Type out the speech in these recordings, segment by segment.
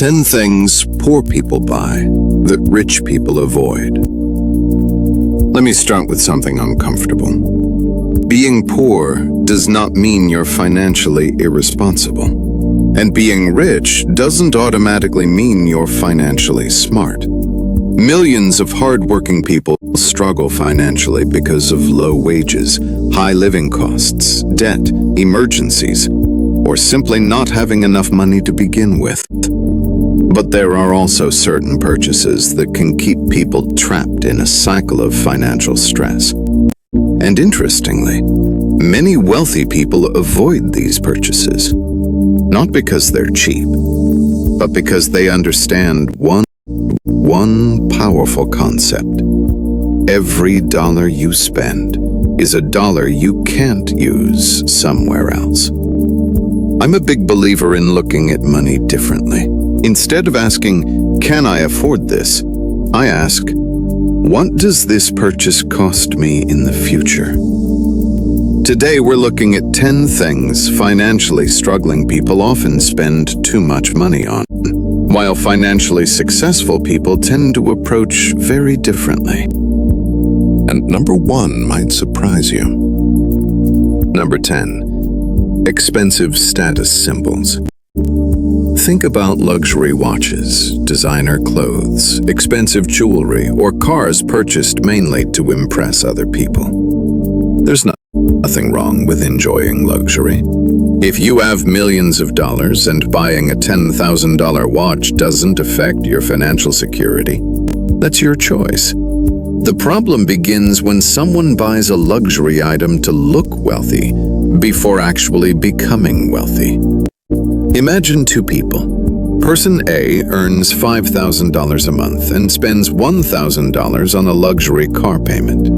10 things poor people buy that rich people avoid. Let me start with something uncomfortable. Being poor does not mean you're financially irresponsible. And being rich doesn't automatically mean you're financially smart. Millions of hardworking people struggle financially because of low wages, high living costs, debt, emergencies, or simply not having enough money to begin with. But there are also certain purchases that can keep people trapped in a cycle of financial stress. And interestingly, many wealthy people avoid these purchases, not because they're cheap, but because they understand one powerful concept. Every dollar you spend is a dollar you can't use somewhere else. I'm a big believer in looking at money differently. Instead of asking, "Can I afford this?" I ask, "What does this purchase cost me in the future?" Today we're looking at 10 things financially struggling people often spend too much money on, while financially successful people tend to approach very differently. And number 1 might surprise you. Number 10. Expensive status symbols. Think about luxury watches, designer clothes, expensive jewelry, or cars purchased mainly to impress other people. There's nothing wrong with enjoying luxury. If you have millions of dollars and buying a $10,000 watch doesn't affect your financial security, that's your choice. The problem begins when someone buys a luxury item to look wealthy before actually becoming wealthy. Imagine 2 people. Person A earns $5,000 a month and spends $1,000 on a luxury car payment.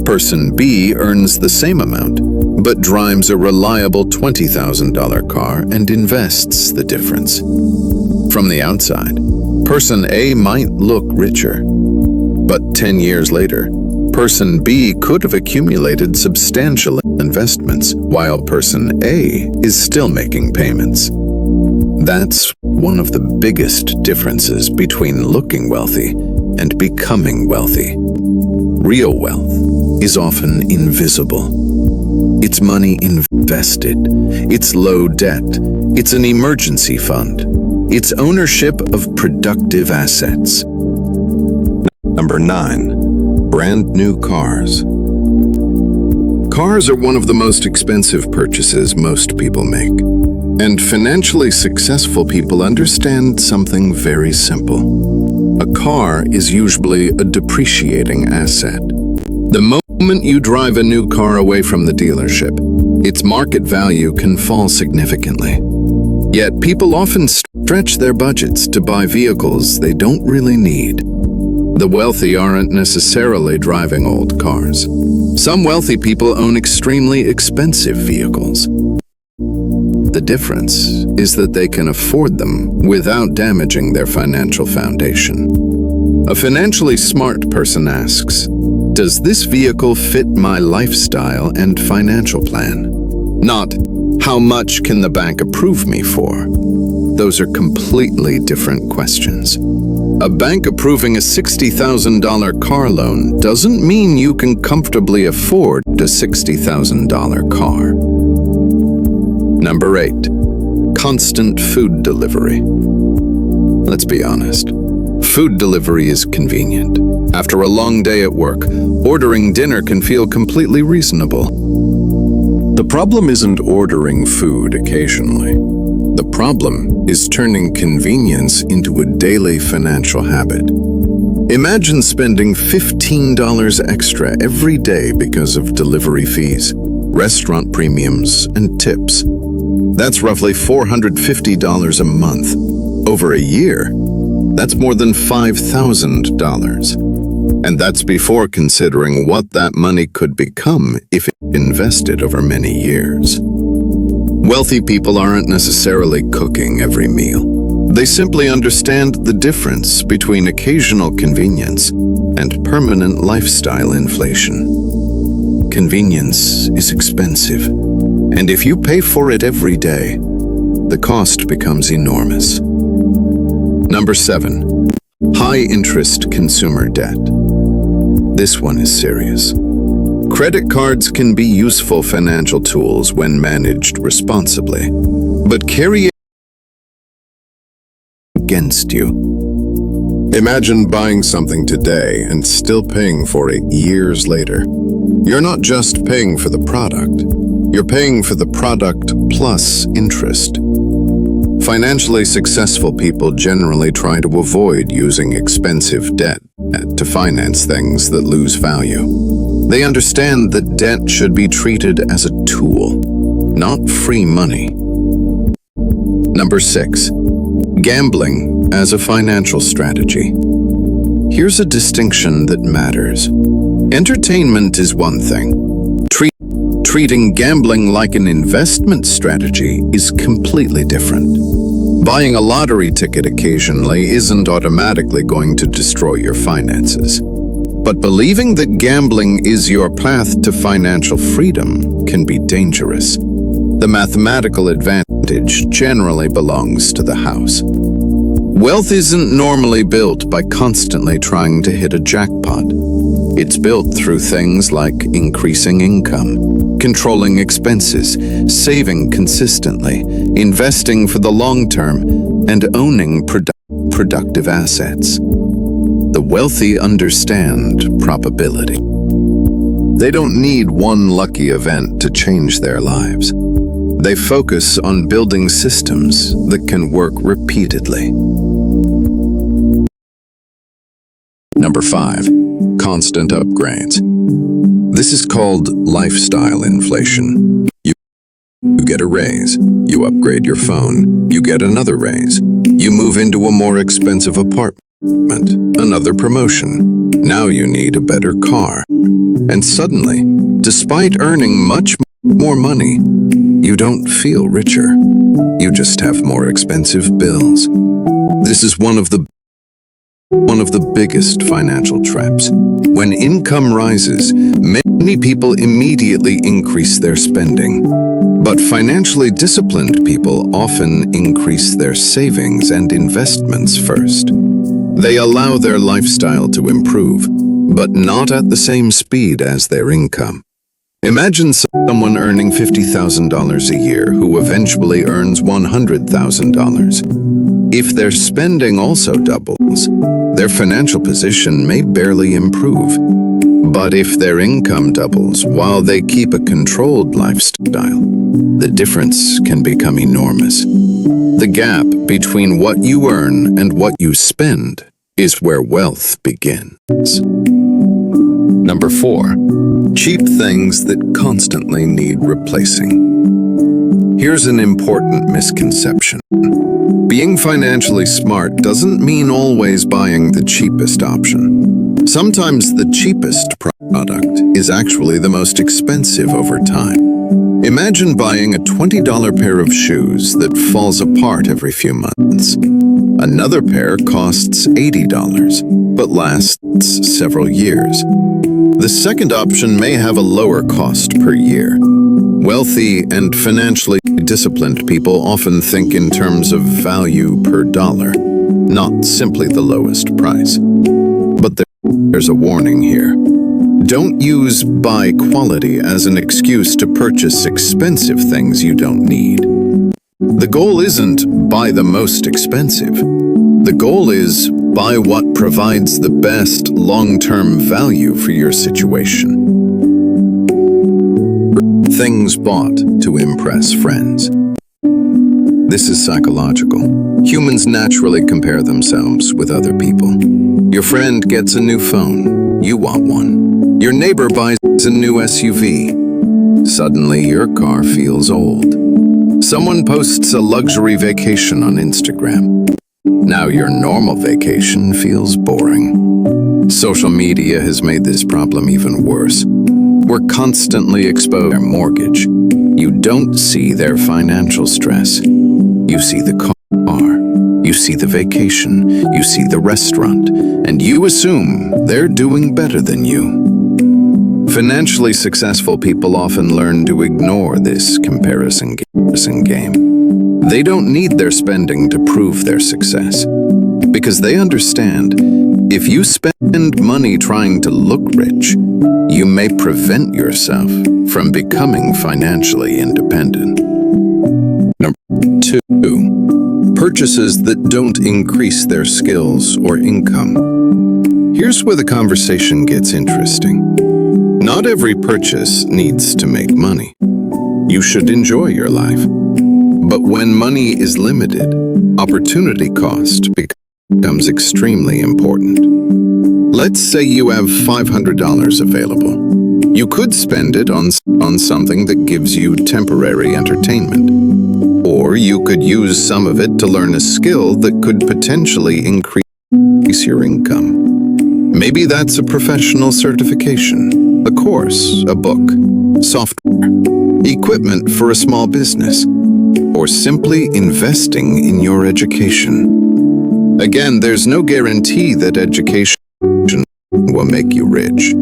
Person B earns the same amount, but drives a reliable $20,000 car and invests the difference. From the outside, Person A might look richer, but 10 years later, Person B could have accumulated substantial investments, while Person A is still making payments. That's one of the biggest differences between looking wealthy and becoming wealthy. Real wealth is often invisible. It's money invested. It's low debt. It's an emergency fund. It's ownership of productive assets. Number 9. Brand new cars. Cars are one of the most expensive purchases most people make. And financially successful people understand something very simple. A car is usually a depreciating asset. The moment you drive a new car away from the dealership, its market value can fall significantly. Yet people often stretch their budgets to buy vehicles they don't really need. The wealthy aren't necessarily driving old cars. Some wealthy people own extremely expensive vehicles. The difference is that they can afford them without damaging their financial foundation. A financially smart person asks, "Does this vehicle fit my lifestyle and financial plan?" Not, "How much can the bank approve me for?" Those are completely different questions. A bank approving a $60,000 car loan doesn't mean you can comfortably afford a $60,000 car. Number 8. Constant food delivery. Let's be honest. Food delivery is convenient. After a long day at work, ordering dinner can feel completely reasonable. The problem isn't ordering food occasionally. The problem is turning convenience into a daily financial habit. Imagine spending $15 extra every day because of delivery fees, restaurant premiums, and tips. That's roughly $450 a month. Over a year, that's more than $5,000. And that's before considering what that money could become if invested over many years. Wealthy people aren't necessarily cooking every meal. They simply understand the difference between occasional convenience and permanent lifestyle inflation. Convenience is expensive, and if you pay for it every day, the cost becomes enormous. Number 7. High-interest consumer debt. This one is serious. Credit cards can be useful financial tools when managed responsibly, but carry against you. Imagine buying something today and still paying for it years later. You're not just paying for the product, you're paying for the product plus interest. Financially successful people generally try to avoid using expensive debt to finance things that lose value. They understand that debt should be treated as a tool, not free money. Number 6. Gambling as a financial strategy. Here's a distinction that matters. Entertainment is one thing. Treating gambling like an investment strategy is completely different. Buying a lottery ticket occasionally isn't automatically going to destroy your finances. But believing that gambling is your path to financial freedom can be dangerous. The mathematical advantage generally belongs to the house. Wealth isn't normally built by constantly trying to hit a jackpot. It's built through things like increasing income, controlling expenses, saving consistently, investing for the long term, and owning productive assets. The wealthy understand probability. They don't need one lucky event to change their lives. They focus on building systems that can work repeatedly. Number 5. Constant upgrades. This is called lifestyle inflation. You get a raise, you upgrade your phone, you get another raise, you move into a more expensive apartment, another promotion. Now you need a better car. And suddenly, despite earning much more money, you don't feel richer. You just have more expensive bills. This is one of the biggest financial traps. When income rises, many people immediately increase their spending. But financially disciplined people often increase their savings and investments first. They allow their lifestyle to improve, but not at the same speed as their income. Imagine someone earning $50,000 a year who eventually earns $100,000. If their spending also doubles, their financial position may barely improve. But if their income doubles while they keep a controlled lifestyle, the difference can become enormous. The gap between what you earn and what you spend is where wealth begins. Number 4. Cheap things that constantly need replacing. Here's an important misconception. Being financially smart doesn't mean always buying the cheapest option. Sometimes the cheapest product is actually the most expensive over time. Imagine buying a $20 pair of shoes that falls apart every few months. Another pair costs $80, but lasts several years. The second option may have a lower cost per year. Wealthy and financially disciplined people often think in terms of value per dollar, not simply the lowest price. But there's a warning here. Don't use buy quality as an excuse to purchase expensive things you don't need. The goal isn't buy the most expensive. The goal is buy what provides the best long-term value for your situation. Things bought to impress friends. This is psychological. Humans naturally compare themselves with other people. Your friend gets a new phone. You want one. Your neighbor buys a new SUV. Suddenly, your car feels old. Someone posts a luxury vacation on Instagram. Now your normal vacation feels boring. Social media has made this problem even worse. We're constantly exposed to their mortgage. You don't see their financial stress. You see the car, you see the vacation, you see the restaurant, and you assume they're doing better than you. Financially successful people often learn to ignore this comparison game. They don't need their spending to prove their success. because they understand if you spend money trying to look rich, you may prevent yourself from becoming financially independent. Number 2. Purchases that don't increase their skills or income. Here's where the conversation gets interesting. Not every purchase needs to make money. You should enjoy your life. But when money is limited, opportunity cost becomes extremely important. Let's say you have $500 available. You could spend it on something that gives you temporary entertainment. Or you could use some of it to learn a skill that could potentially increase your income. Maybe that's a professional certification, a course, a book, software, equipment for a small business, or simply investing in your education. Again, there's no guarantee that education will make you rich,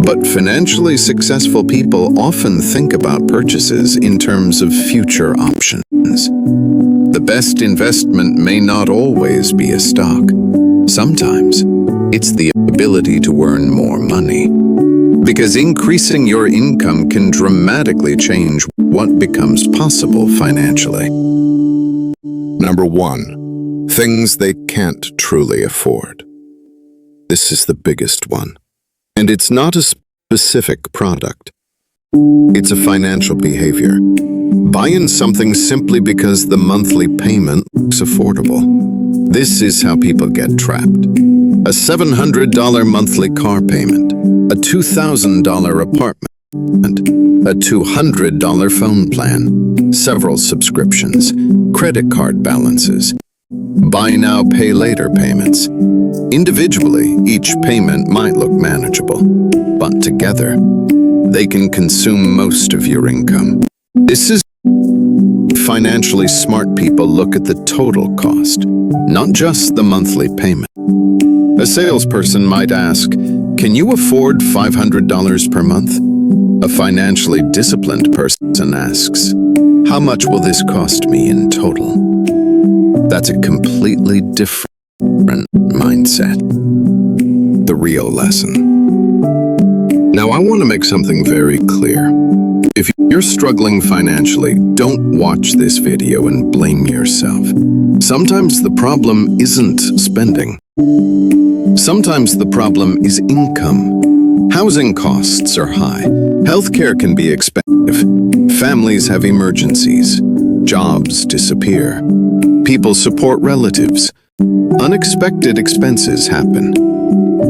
but financially successful people often think about purchases in terms of future options. The best investment may not always be a stock. Sometimes it's the ability to earn more money, because increasing your income can dramatically change what becomes possible financially. Number 1, things they can't truly afford. This is the biggest one. And it's not a specific product. It's a financial behavior. Buying something simply because the monthly payment looks affordable. This is how people get trapped. A $700 monthly car payment, a $2,000 apartment, a $200 phone plan, several subscriptions, credit card balances, buy now, pay later payments. Individually, each payment might look manageable, but together, they can consume most of your income. This is financially smart people look at the total cost, not just the monthly payment. A salesperson might ask, "Can you afford $500 per month?" A financially disciplined person asks, "How much will this cost me in total?" That's a completely different mindset. The real lesson. Now, I want to make something very clear. If you're struggling financially, don't watch this video and blame yourself. Sometimes the problem isn't spending. Sometimes the problem is income. Housing costs are high. Healthcare can be expensive. Families have emergencies. Jobs disappear. People support relatives. Unexpected expenses happen.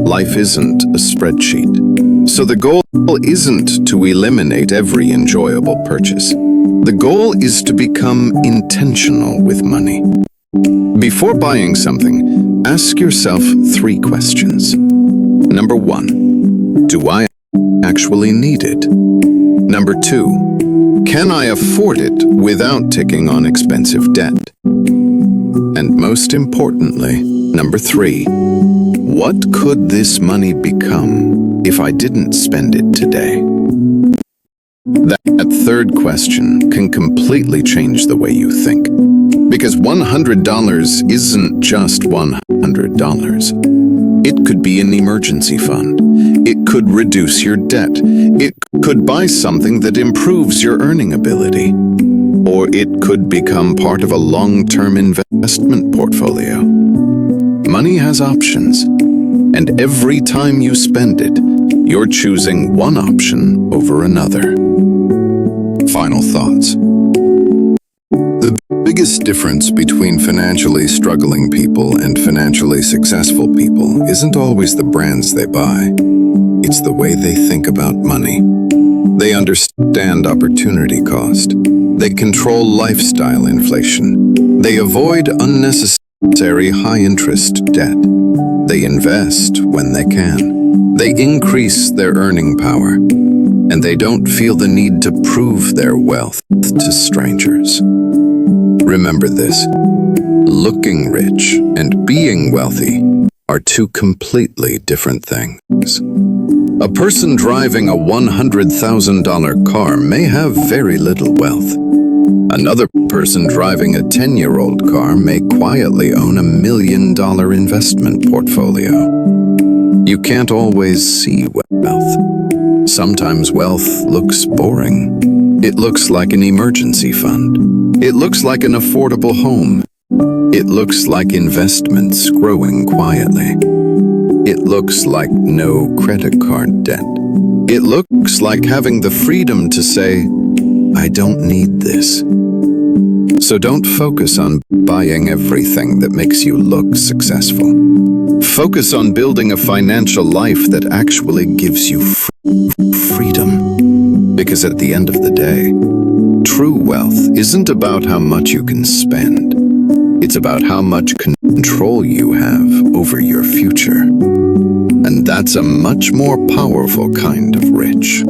Life isn't a spreadsheet. So the goal isn't to eliminate every enjoyable purchase. The goal is to become intentional with money. Before buying something, ask yourself 3 questions. Number 1, do I actually need it? Number 2, can I afford it without taking on expensive debt? And most importantly, number 3, what could this money become if I didn't spend it today? That third question can completely change the way you think. Because $100 isn't just $100. It could be an emergency fund. It could reduce your debt. It could buy something that improves your earning ability. Or it could become part of a long-term investment portfolio. Money has options, and every time you spend it, you're choosing one option over another. Final thoughts. The biggest difference between financially struggling people and financially successful people isn't always the brands they buy. It's the way they think about money. They understand opportunity cost. They control lifestyle inflation. They avoid unnecessary high-interest debt. They invest when they can. They increase their earning power. And they don't feel the need to prove their wealth to strangers. Remember this, looking rich and being wealthy are 2 completely different things. A person driving a $100,000 car may have very little wealth, Another person driving a 10-year-old car may quietly own $1 million investment portfolio. You can't always see wealth. Sometimes wealth looks boring. It looks like an emergency fund. It looks like an affordable home. It looks like investments growing quietly. It looks like no credit card debt. It looks like having the freedom to say, I don't need this. So don't focus on buying everything that makes you look successful. Focus on building a financial life that actually gives you freedom. Because at the end of the day, true wealth isn't about how much you can spend. It's about how much control you have over your future. And that's a much more powerful kind of rich.